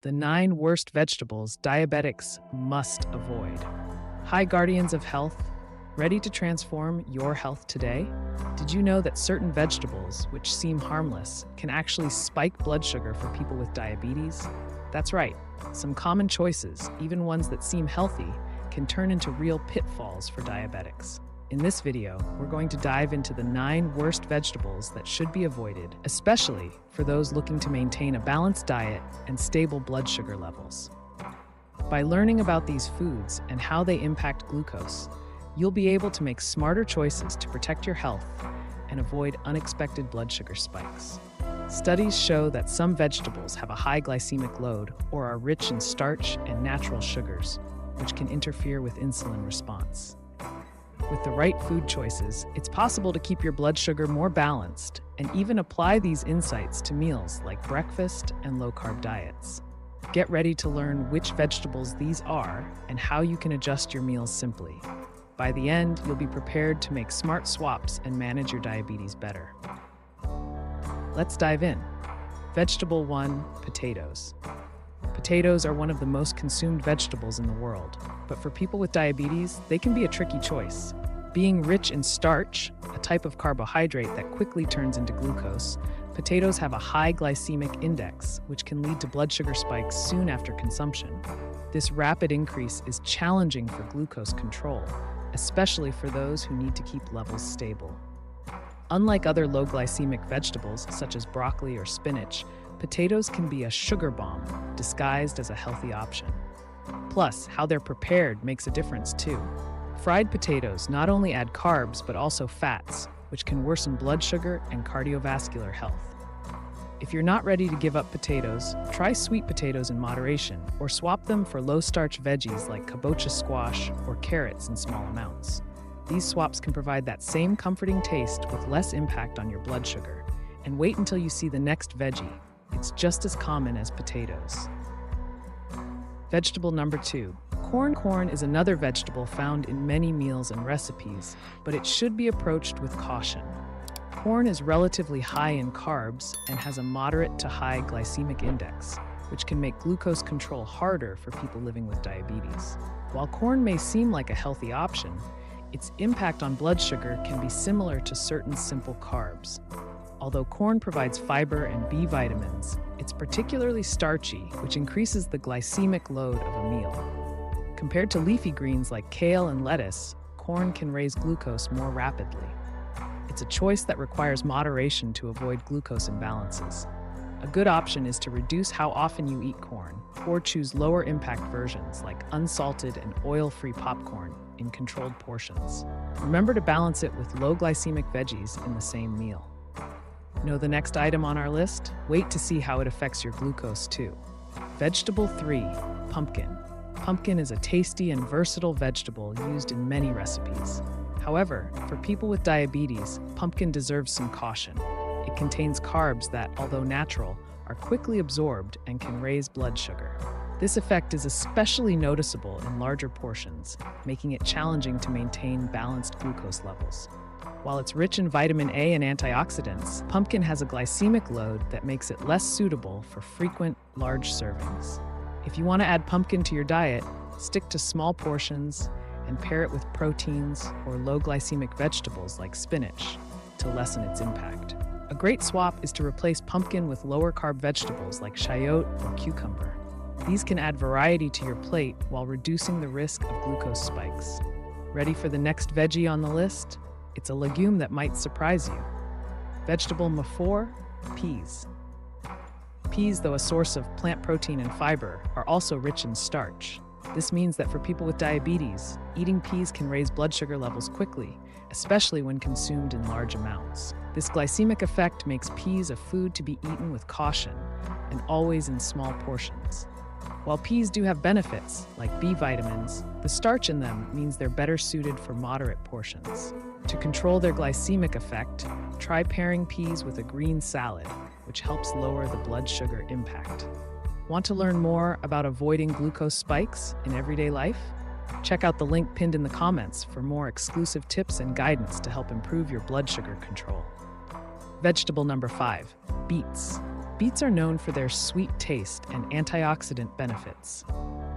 The 9 worst vegetables diabetics must avoid. Hi, guardians of health. Ready to transform your health today? Did you know that certain vegetables, which seem harmless, can actually spike blood sugar for people with diabetes? That's right. Some common choices, even ones that seem healthy, can turn into real pitfalls for diabetics. In this video, we're going to dive into the 9 worst vegetables that should be avoided, especially for those looking to maintain a balanced diet and stable blood sugar levels. By learning about these foods and how they impact glucose, you'll be able to make smarter choices to protect your health and avoid unexpected blood sugar spikes. Studies show that some vegetables have a high glycemic load or are rich in starch and natural sugars, which can interfere with insulin response. With the right food choices, it's possible to keep your blood sugar more balanced and even apply these insights to meals like breakfast and low-carb diets. Get ready to learn which vegetables these are and how you can adjust your meals simply. By the end, you'll be prepared to make smart swaps and manage your diabetes better. Let's dive in. Vegetable 1, potatoes. Potatoes are one of the most consumed vegetables in the world, but for people with diabetes, they can be a tricky choice. Being rich in starch, a type of carbohydrate that quickly turns into glucose, potatoes have a high glycemic index, which can lead to blood sugar spikes soon after consumption. This rapid increase is challenging for glucose control, especially for those who need to keep levels stable. Unlike other low glycemic vegetables, such as broccoli or spinach, potatoes can be a sugar bomb, disguised as a healthy option. Plus, how they're prepared makes a difference too. Fried potatoes not only add carbs, but also fats, which can worsen blood sugar and cardiovascular health. If you're not ready to give up potatoes, try sweet potatoes in moderation, or swap them for low-starch veggies like kabocha squash or carrots in small amounts. These swaps can provide that same comforting taste with less impact on your blood sugar. And wait until you see the next veggie. It's just as common as potatoes. Vegetable number 2. Corn. Corn is another vegetable found in many meals and recipes, but it should be approached with caution. Corn is relatively high in carbs and has a moderate to high glycemic index, which can make glucose control harder for people living with diabetes. While corn may seem like a healthy option, its impact on blood sugar can be similar to certain simple carbs. Although corn provides fiber and B vitamins, it's particularly starchy, which increases the glycemic load of a meal. Compared to leafy greens like kale and lettuce, corn can raise glucose more rapidly. It's a choice that requires moderation to avoid glucose imbalances. A good option is to reduce how often you eat corn, or choose lower impact versions like unsalted and oil-free popcorn in controlled portions. Remember to balance it with low glycemic veggies in the same meal. Know the next item on our list? Wait to see how it affects your glucose too. Vegetable 3, pumpkin. Pumpkin is a tasty and versatile vegetable used in many recipes. However, for people with diabetes, pumpkin deserves some caution. It contains carbs that, although natural, are quickly absorbed and can raise blood sugar. This effect is especially noticeable in larger portions, making it challenging to maintain balanced glucose levels. While it's rich in vitamin A and antioxidants, pumpkin has a glycemic load that makes it less suitable for frequent, large servings. If you want to add pumpkin to your diet, stick to small portions and pair it with proteins or low glycemic vegetables like spinach to lessen its impact. A great swap is to replace pumpkin with lower carb vegetables like shallot or cucumber. These can add variety to your plate while reducing the risk of glucose spikes. Ready for the next veggie on the list? It's a legume that might surprise you. Vegetable number 4, peas. Peas, though a source of plant protein and fiber, are also rich in starch. This means that for people with diabetes, eating peas can raise blood sugar levels quickly, especially when consumed in large amounts. This glycemic effect makes peas a food to be eaten with caution and always in small portions. While peas do have benefits, like B vitamins, the starch in them means they're better suited for moderate portions. To control their glycemic effect, try pairing peas with a green salad, which helps lower the blood sugar impact. Want to learn more about avoiding glucose spikes in everyday life? Check out the link pinned in the comments for more exclusive tips and guidance to help improve your blood sugar control. Vegetable number 5, beets. Beets are known for their sweet taste and antioxidant benefits,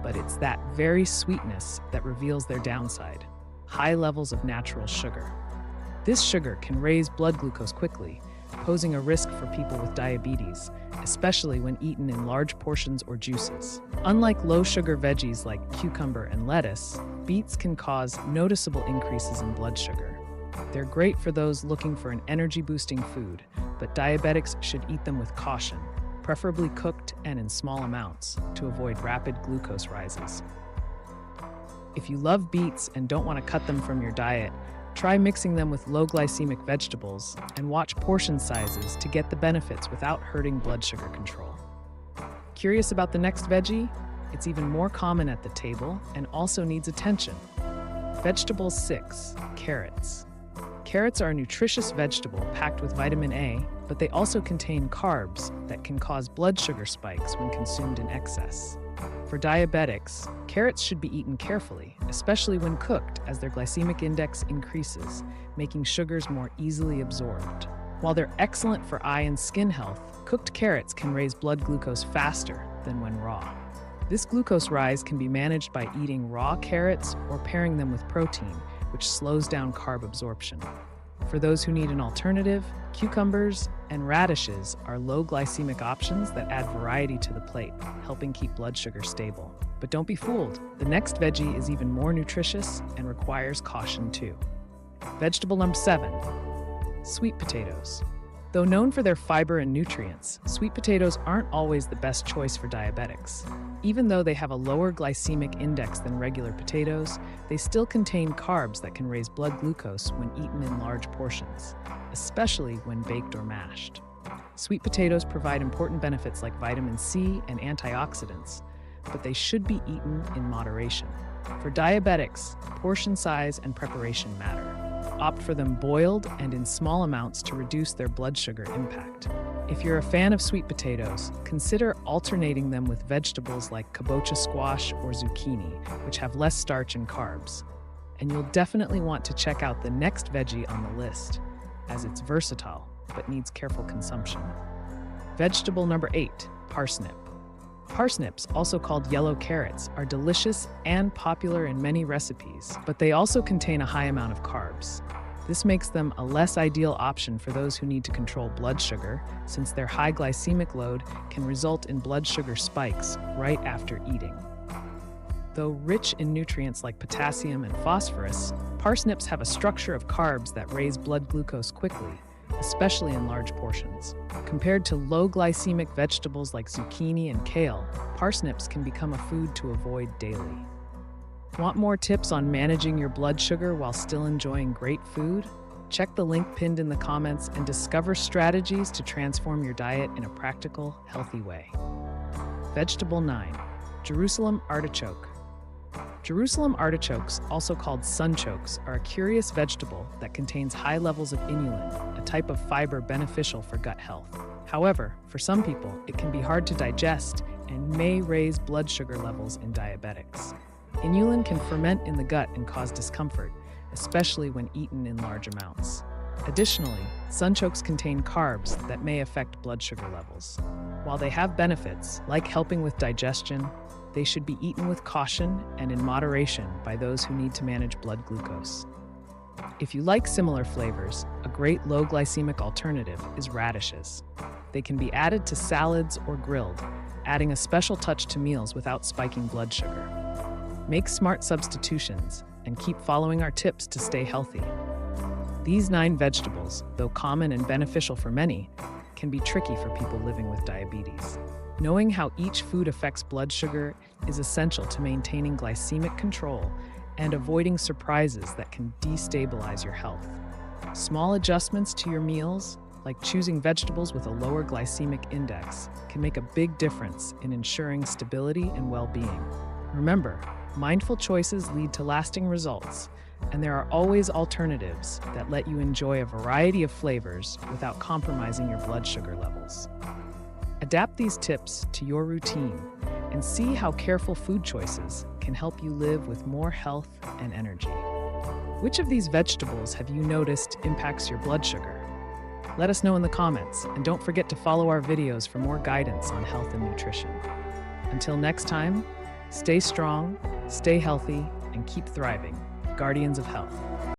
but it's that very sweetness that reveals their downside: high levels of natural sugar. This sugar can raise blood glucose quickly, posing a risk for people with diabetes, especially when eaten in large portions or juices. Unlike low-sugar veggies like cucumber and lettuce, beets can cause noticeable increases in blood sugar. They're great for those looking for an energy-boosting food, but diabetics should eat them with caution, preferably cooked and in small amounts, to avoid rapid glucose rises. If you love beets and don't want to cut them from your diet, try mixing them with low-glycemic vegetables and watch portion sizes to get the benefits without hurting blood sugar control. Curious about the next veggie? It's even more common at the table and also needs attention. Vegetable 6, carrots. Carrots are a nutritious vegetable packed with vitamin A, but they also contain carbs that can cause blood sugar spikes when consumed in excess. For diabetics, carrots should be eaten carefully, especially when cooked, as their glycemic index increases, making sugars more easily absorbed. While they're excellent for eye and skin health, cooked carrots can raise blood glucose faster than when raw. This glucose rise can be managed by eating raw carrots or pairing them with protein, which slows down carb absorption. For those who need an alternative, cucumbers and radishes are low glycemic options that add variety to the plate, helping keep blood sugar stable. But don't be fooled, the next veggie is even more nutritious and requires caution too. Vegetable number 7, sweet potatoes. Though known for their fiber and nutrients, sweet potatoes aren't always the best choice for diabetics. Even though they have a lower glycemic index than regular potatoes, they still contain carbs that can raise blood glucose when eaten in large portions, especially when baked or mashed. Sweet potatoes provide important benefits like vitamin C and antioxidants, but they should be eaten in moderation. For diabetics, portion size and preparation matter. Opt for them boiled and in small amounts to reduce their blood sugar impact. If you're a fan of sweet potatoes, consider alternating them with vegetables like kabocha squash or zucchini, which have less starch and carbs. And you'll definitely want to check out the next veggie on the list, as it's versatile but needs careful consumption. Vegetable number 8, parsnip. Parsnips, also called yellow carrots, are delicious and popular in many recipes, but they also contain a high amount of carbs. This makes them a less ideal option for those who need to control blood sugar, since their high glycemic load can result in blood sugar spikes right after eating. Though rich in nutrients like potassium and phosphorus, parsnips have a structure of carbs that raise blood glucose quickly, especially in large portions. Compared to low glycemic vegetables like zucchini and kale, parsnips can become a food to avoid daily. Want more tips on managing your blood sugar while still enjoying great food? Check the link pinned in the comments and discover strategies to transform your diet in a practical, healthy way. Vegetable 9, Jerusalem artichoke. Jerusalem artichokes, also called sunchokes, are a curious vegetable that contains high levels of inulin, a type of fiber beneficial for gut health. However, for some people, it can be hard to digest and may raise blood sugar levels in diabetics. Inulin can ferment in the gut and cause discomfort, especially when eaten in large amounts. Additionally, sunchokes contain carbs that may affect blood sugar levels. While they have benefits, like helping with digestion, they should be eaten with caution and in moderation by those who need to manage blood glucose. If you like similar flavors, a great low glycemic alternative is radishes. They can be added to salads or grilled, adding a special touch to meals without spiking blood sugar. Make smart substitutions and keep following our tips to stay healthy. These 9 vegetables, though common and beneficial for many, can be tricky for people living with diabetes. Knowing how each food affects blood sugar is essential to maintaining glycemic control and avoiding surprises that can destabilize your health. Small adjustments to your meals, like choosing vegetables with a lower glycemic index, can make a big difference in ensuring stability and well-being. Remember, mindful choices lead to lasting results, and there are always alternatives that let you enjoy a variety of flavors without compromising your blood sugar levels. Adapt these tips to your routine and see how careful food choices can help you live with more health and energy. Which of these vegetables have you noticed impacts your blood sugar? Let us know in the comments, and don't forget to follow our videos for more guidance on health and nutrition. Until next time, stay strong, stay healthy, and keep thriving. Guardians of Health.